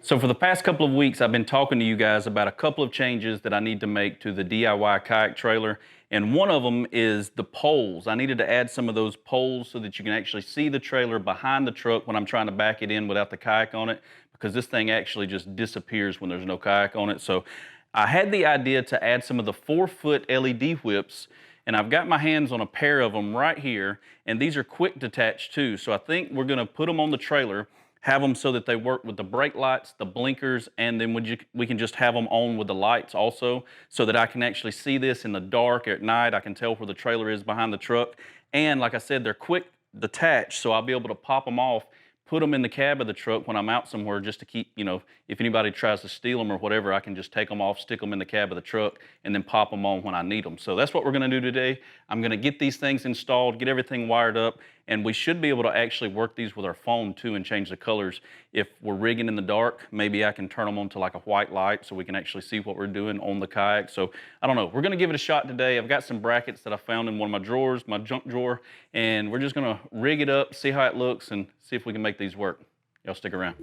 So for the past couple of weeks, I've been talking to you guys about a couple of changes that I need to make to the DIY kayak trailer. And one of them is the poles. I needed to add some of those poles so that you can actually see the trailer behind the truck when I'm trying to back it in without the kayak on it, because this thing actually just disappears when there's no kayak on it. So I had the idea to add some of the 4-foot LED whips, and I've got my hands on a pair of them right here, and these are quick detach too. So I think we're gonna put them on the trailer, have them so that they work with the brake lights, the blinkers, and then we can just have them on with the lights also, so that I can actually see this in the dark at night. I can tell where the trailer is behind the truck. And like I said, they're quick detach, so I'll be able to pop them off, put them in the cab of the truck when I'm out somewhere, just to keep, if anybody tries to steal them or whatever, I can just take them off, stick them in the cab of the truck, and then pop them on when I need them. So that's what we're gonna do today. I'm gonna get these things installed, get everything wired up, and we should be able to actually work these with our phone too and change the colors. If we're rigging in the dark, maybe I can turn them on to like a white light so we can actually see what we're doing on the kayak. So I don't know, we're gonna give it a shot today. I've got some brackets that I found in one of my drawers, my junk drawer, and we're just gonna rig it up, see how it looks, and see if we can make these work. Y'all stick around.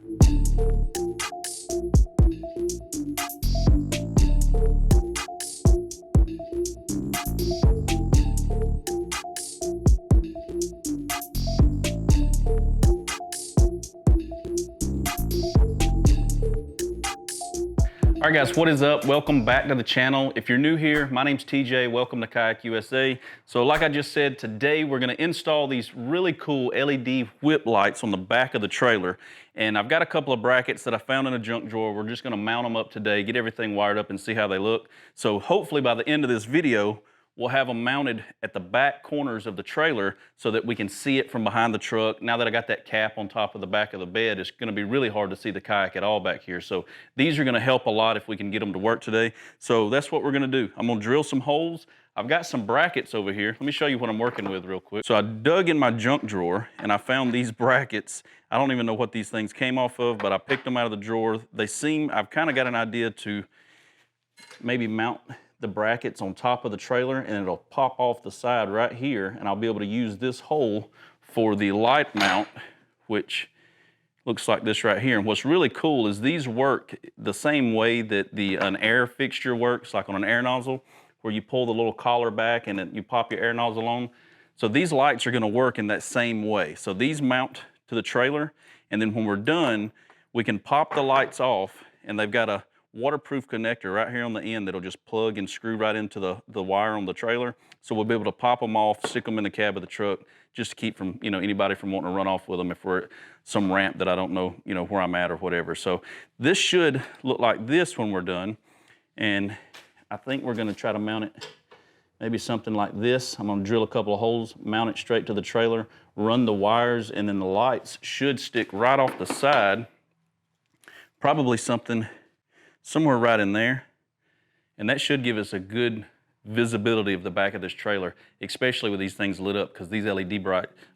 All right guys, what is up? Welcome back to the channel. If you're new here, my name's TJ, welcome to Kayak USA. So like I just said, today we're gonna install these really cool LED whip lights on the back of the trailer. And I've got a couple of brackets that I found in a junk drawer. We're just gonna mount them up today, get everything wired up and see how they look. So hopefully by the end of this video, we'll have them mounted at the back corners of the trailer so that we can see it from behind the truck. Now that I got that cap on top of the back of the bed, it's gonna be really hard to see the kayak at all back here. So these are gonna help a lot if we can get them to work today. So that's what we're gonna do. I'm gonna drill some holes. I've got some brackets over here. Let me show you what I'm working with real quick. So I dug in my junk drawer and I found these brackets. I don't even know what these things came off of, but I picked them out of the drawer. I've kind of got an idea to maybe mount the brackets on top of the trailer, and it'll pop off the side right here, and I'll be able to use this hole for the light mount, which looks like this right here. And what's really cool is these work the same way that an air fixture works, like on an air nozzle, where you pull the little collar back and then you pop your air nozzle on. So these lights are gonna work in that same way. So these mount to the trailer, and then when we're done, we can pop the lights off, and they've got a waterproof connector right here on the end that'll just plug and screw right into the wire on the trailer. So we'll be able to pop them off, stick them in the cab of the truck, just to keep from, anybody from wanting to run off with them if we're at some ramp that I don't know, where I'm at or whatever. So this should look like this when we're done. And I think we're gonna try to mount it maybe something like this. I'm gonna drill a couple of holes, mount it straight to the trailer, run the wires, and then the lights should stick right off the side. Probably somewhere right in there. And that should give us a good visibility of the back of this trailer, especially with these things lit up, because these LED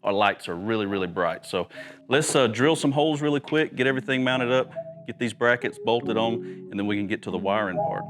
lights are really, really bright. So let's drill some holes really quick, get everything mounted up, get these brackets bolted on, and then we can get to the wiring part.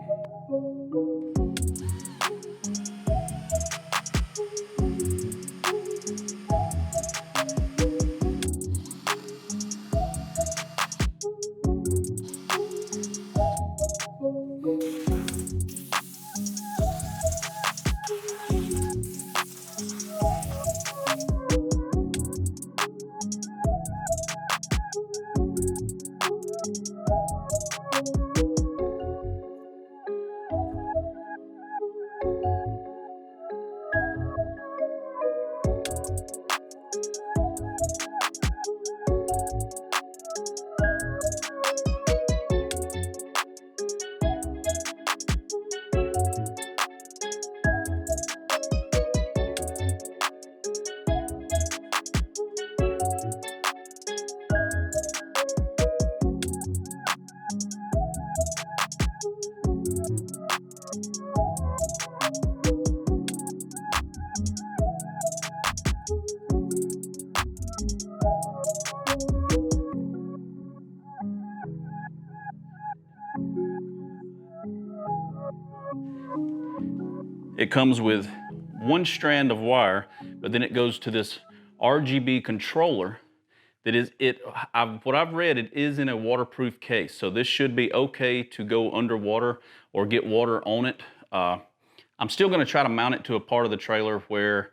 It comes with one strand of wire, but then it goes to this RGB controller that is what I've read, it is in a waterproof case. So this should be okay to go underwater or get water on it. I'm still gonna try to mount it to a part of the trailer where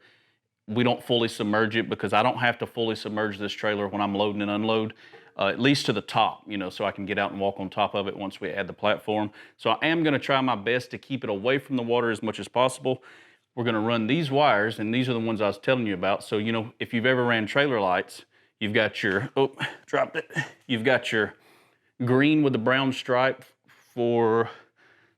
we don't fully submerge it, because I don't have to fully submerge this trailer when I'm loading and unload, at least to the top, you know, so I can get out and walk on top of it once we add the platform. So I am gonna try my best to keep it away from the water as much as possible. We're gonna run these wires, and these are the ones I was telling you about. So, you know, if you've ever ran trailer lights, you've got your, oh, dropped it. You've got your green with the brown stripe for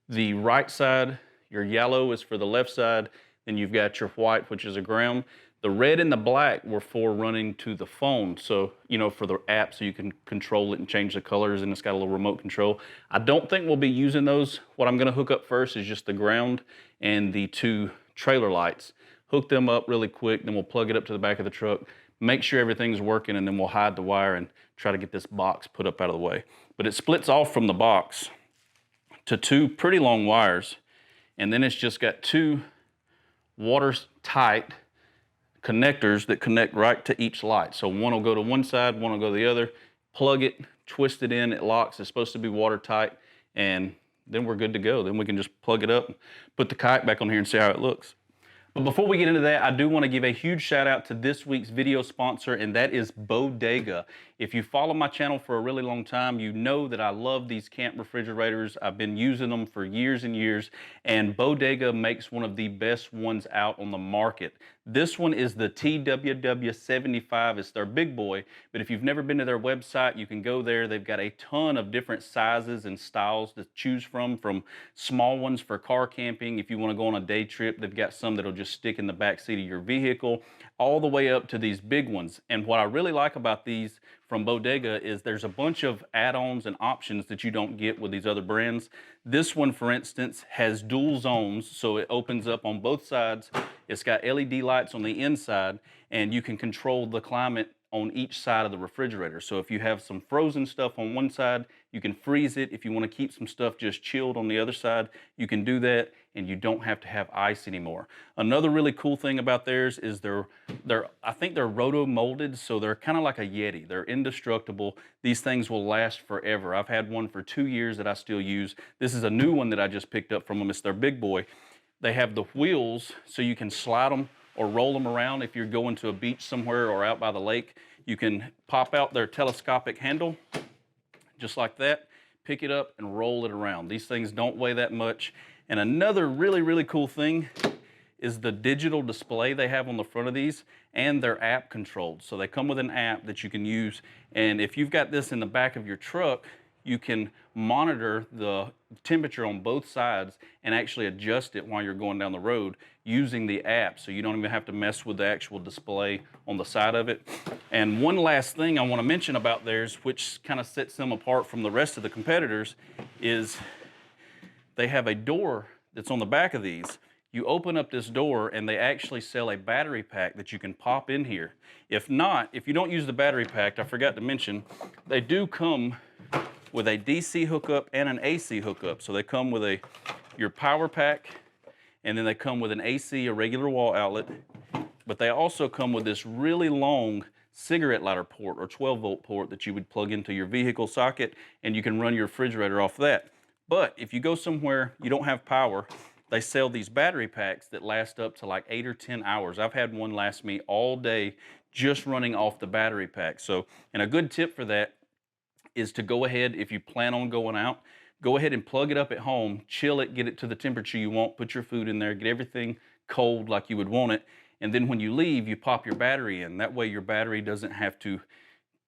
the right side, your yellow is for the left side, then you've got your white, which is a ground. The red and the black were for running to the phone. So, you know, for the app, so you can control it and change the colors, and it's got a little remote control. I don't think we'll be using those. What I'm gonna hook up first is just the ground and the 2 trailer lights. Hook them up really quick, then we'll plug it up to the back of the truck, make sure everything's working, and then we'll hide the wire and try to get this box put up out of the way. But it splits off from the box to 2 pretty long wires, and then it's just got 2 watertight connectors that connect right to each light. So one will go to one side, one will go to the other. Plug it, twist it in, it locks. It's supposed to be watertight, and then we're good to go. Then we can just plug it up, put the kayak back on here, and see how it looks. But before we get into that, I do want to give a huge shout out to this week's video sponsor, and that is Bodega. If you follow my channel for a really long time, you know that I love these camp refrigerators. I've been using them for years and years, and Bodega makes one of the best ones out on the market. This one is the TWW75. It's their big boy, but if you've never been to their website, you can go there. They've got a ton of different sizes and styles to choose from small ones for car camping. If you want to go on a day trip, they've got some that'll just stick in the back seat of your vehicle, all the way up to these big ones. And what I really like about these from Bodega is there's a bunch of add-ons and options that you don't get with these other brands. This one, for instance, has dual zones, so it opens up on both sides. It's got LED lights on the inside, and you can control the climate on each side of the refrigerator. So if you have some frozen stuff on one side, you can freeze it. If you want to keep some stuff just chilled on the other side, you can do that, and you don't have to have ice anymore. Another really cool thing about theirs is I think they're roto molded, so they're kind of like a Yeti. They're indestructible. These things will last forever. I've had one for 2 years that I still use. This is a new one that I just picked up from them. It's their big boy. They have the wheels so you can slide them or roll them around. If you're going to a beach somewhere or out by the lake, you can pop out their telescopic handle, just like that, pick it up and roll it around. These things don't weigh that much. And another really, really cool thing is the digital display they have on the front of these, and they're app controlled. So they come with an app that you can use. And if you've got this in the back of your truck, you can monitor the temperature on both sides and actually adjust it while you're going down the road using the app. So you don't even have to mess with the actual display on the side of it. And one last thing I want to mention about theirs, which kind of sets them apart from the rest of the competitors, is they have a door that's on the back of these. You open up this door and they actually sell a battery pack that you can pop in here. If not, if you don't use the battery pack, I forgot to mention, they do come with a DC hookup and an AC hookup. So they come with your power pack, and then they come with an AC, a regular wall outlet, but they also come with this really long cigarette lighter port or 12-volt port that you would plug into your vehicle socket, and you can run your refrigerator off that. But if you go somewhere you don't have power, they sell these battery packs that last up to like 8 or 10 hours. I've had one last me all day just running off the battery pack. So, and a good tip for that is to go ahead, if you plan on going out, go ahead and plug it up at home, chill it, get it to the temperature you want, put your food in there, get everything cold like you would want it, and then when you leave, you pop your battery in. That way your battery doesn't have to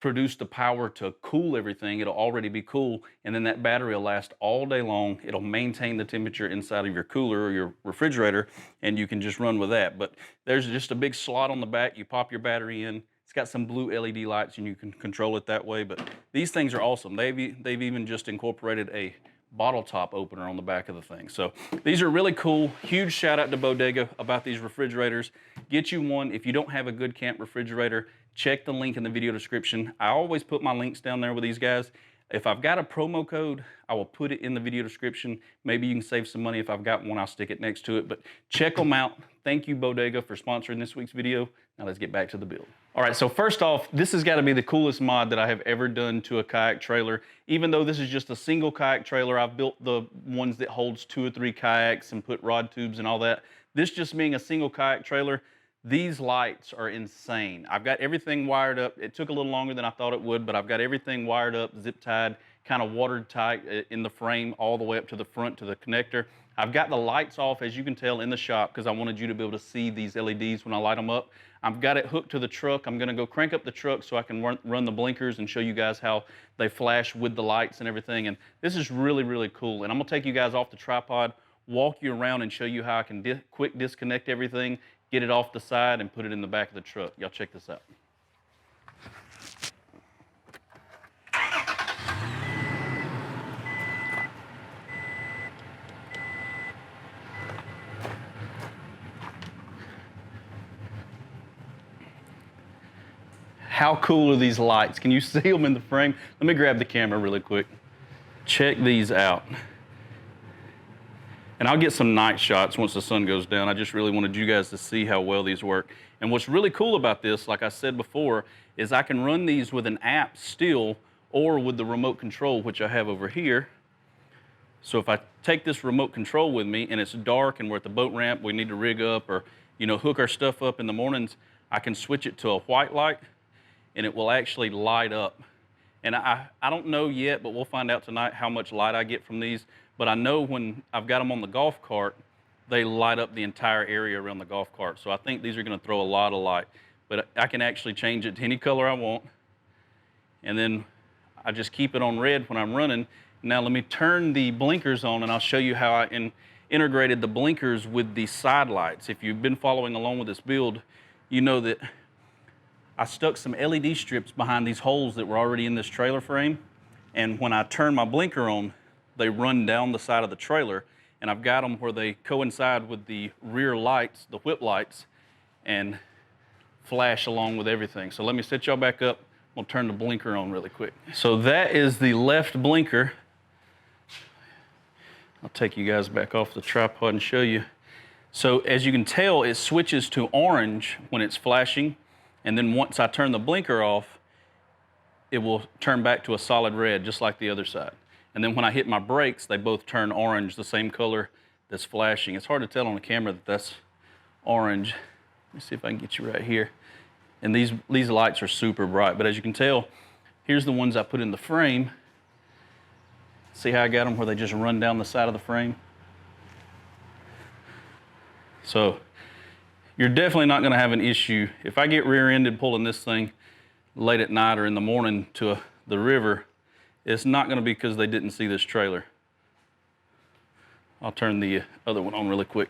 produce the power to cool everything. It'll already be cool, and then that battery will last all day long. It'll maintain the temperature inside of your cooler or your refrigerator, and you can just run with that. But there's just a big slot on the back. You pop your battery in. It's got some blue LED lights, and you can control it that way. But these things are awesome. They've even just incorporated a bottle top opener on the back of the thing. So these are really cool. Huge shout out to Bodega about these refrigerators. Get you one. If you don't have a good camp refrigerator, check the link in the video description. I always put my links down there with these guys. If I've got a promo code, I will put it in the video description. Maybe you can save some money. If I've got one, I'll stick it next to it. But check them out. Thank you, Bodega, for sponsoring this week's video. Now let's get back to the build. All right, so first off, this has got to be the coolest mod that I have ever done to a kayak trailer. Even though this is just a single kayak trailer, I've built the ones that holds 2 or 3 kayaks and put rod tubes and all that. This just being a single kayak trailer, these lights are insane. I've got everything wired up. It took a little longer than I thought it would, but I've got everything wired up, zip tied, kind of watertight in the frame all the way up to the front to the connector. I've got the lights off, as you can tell, in the shop because I wanted you to be able to see these LEDs when I light them up. I've got it hooked to the truck. I'm gonna go crank up the truck so I can run the blinkers and show you guys how they flash with the lights and everything. And this is really, really cool. And I'm gonna take you guys off the tripod, walk you around and show you how I can quick disconnect everything, get it off the side and put it in the back of the truck. Y'all check this out. How cool are these lights? Can you see them in the frame? Let me grab the camera really quick. Check these out. And I'll get some night shots once the sun goes down. I just really wanted you guys to see how well these work. And what's really cool about this, like I said before, is I can run these with an app still or with the remote control, which I have over here. So if I take this remote control with me and it's dark and we're at the boat ramp, we need to rig up or hook our stuff up in the mornings, I can switch it to a white light and it will actually light up. And I don't know yet, but we'll find out tonight how much light I get from these. But I know when I've got them on the golf cart, they light up the entire area around the golf cart. So I think these are gonna throw a lot of light. But I can actually change it to any color I want. And then I just keep it on red when I'm running. Now let me turn the blinkers on and I'll show you how I integrated the blinkers with the side lights. If you've been following along with this build, you know that I stuck some LED strips behind these holes that were already in this trailer frame. And when I turn my blinker on, they run down the side of the trailer. And I've got them where they coincide with the rear lights, the whip lights, and flash along with everything. So let me set y'all back up. We'll turn the blinker on really quick. So that is the left blinker. I'll take you guys back off the tripod and show you. So as you can tell, it switches to orange when it's flashing. And then once I turn the blinker off, it will turn back to a solid red, just like the other side. And then when I hit my brakes, they both turn orange, the same color that's flashing. It's hard to tell on the camera that that's orange. Let me see if I can get you right here. And these lights are super bright, but as you can tell, here's the ones I put in the frame. See how I got them where they just run down the side of the frame? So you're definitely not gonna have an issue. If I get rear-ended pulling this thing late at night or in the morning to the river, it's not gonna be because they didn't see this trailer. I'll turn the other one on really quick.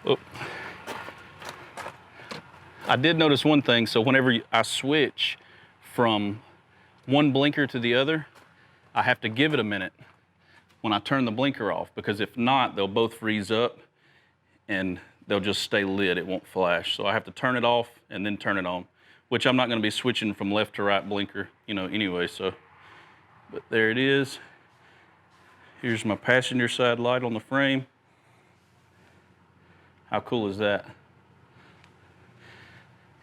Oh. I did notice one thing, so whenever I switch from one blinker to the other, I have to give it a minute when I turn the blinker off, because if not, they'll both freeze up and they'll just stay lit, it won't flash. So I have to turn it off and then turn it on, which I'm not gonna be switching from left to right blinker, anyway, so. But there it is. Here's my passenger side light on the frame. How cool is that?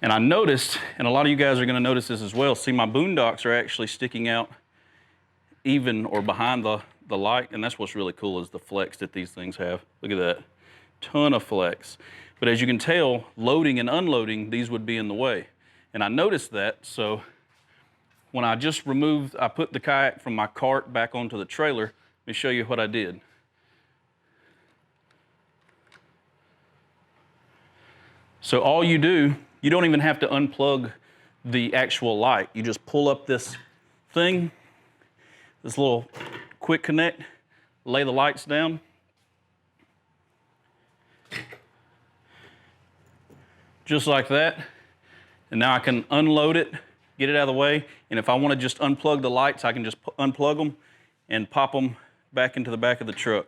And I noticed, and a lot of you guys are gonna notice this as well, see my boondocks are actually sticking out even or behind the light, and that's what's really cool is the flex that these things have. Look at that, ton of flex. But as you can tell, loading and unloading, these would be in the way. And I noticed that, so when I just I put the kayak from my cart back onto the trailer, let me show you what I did. So all you do, you don't even have to unplug the actual light. You just pull up this thing, this little quick connect, lay the lights down. Just like that. And now I can unload it, get it out of the way. And if I want to just unplug the lights, I can just unplug them and pop them back into the back of the truck.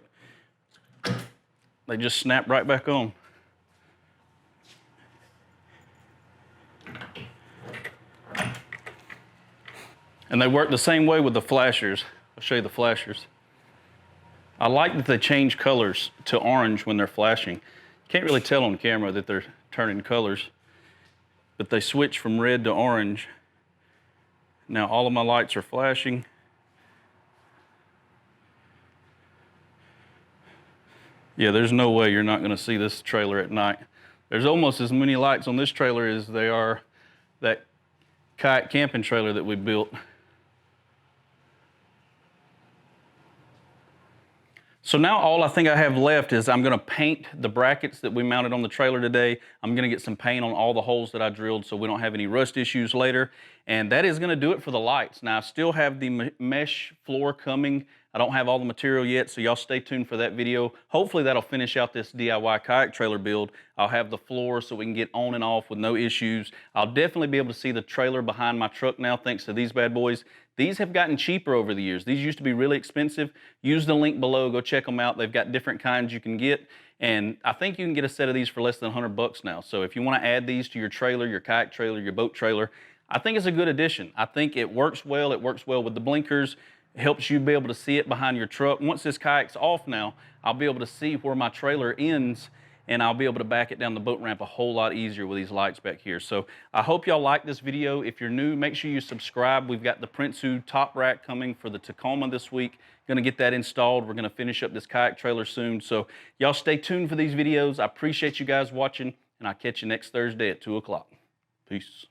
They just snap right back on. And they work the same way with the flashers. I'll show you the flashers. I like that they change colors to orange when they're flashing. You can't really tell on camera that they're turning colors, but they switch from red to orange. Now all of my lights are flashing. Yeah, there's no way you're not gonna see this trailer at night. There's almost as many lights on this trailer as they are that kayak camping trailer that we built. So now all I think I have left is I'm gonna paint the brackets that we mounted on the trailer today. I'm gonna get some paint on all the holes that I drilled so we don't have any rust issues later. And that is gonna do it for the lights. Now I still have the mesh floor coming. I don't have all the material yet, so y'all stay tuned for that video. Hopefully that'll finish out this DIY kayak trailer build. I'll have the floor so we can get on and off with no issues. I'll definitely be able to see the trailer behind my truck now thanks to these bad boys. These have gotten cheaper over the years. These used to be really expensive. Use the link below, go check them out. They've got different kinds you can get. And I think you can get a set of these for less than 100 bucks now. So if you wanna add these to your trailer, your kayak trailer, your boat trailer, I think it's a good addition. I think it works well with the blinkers. It helps you be able to see it behind your truck. Once this kayak's off now, I'll be able to see where my trailer ends and I'll be able to back it down the boat ramp a whole lot easier with these lights back here. So I hope y'all like this video. If you're new, make sure you subscribe. We've got the Prinsu top rack coming for the Tacoma this week. Gonna get that installed. We're gonna finish up this kayak trailer soon. So y'all stay tuned for these videos. I appreciate you guys watching and I'll catch you next Thursday at 2 o'clock. Peace.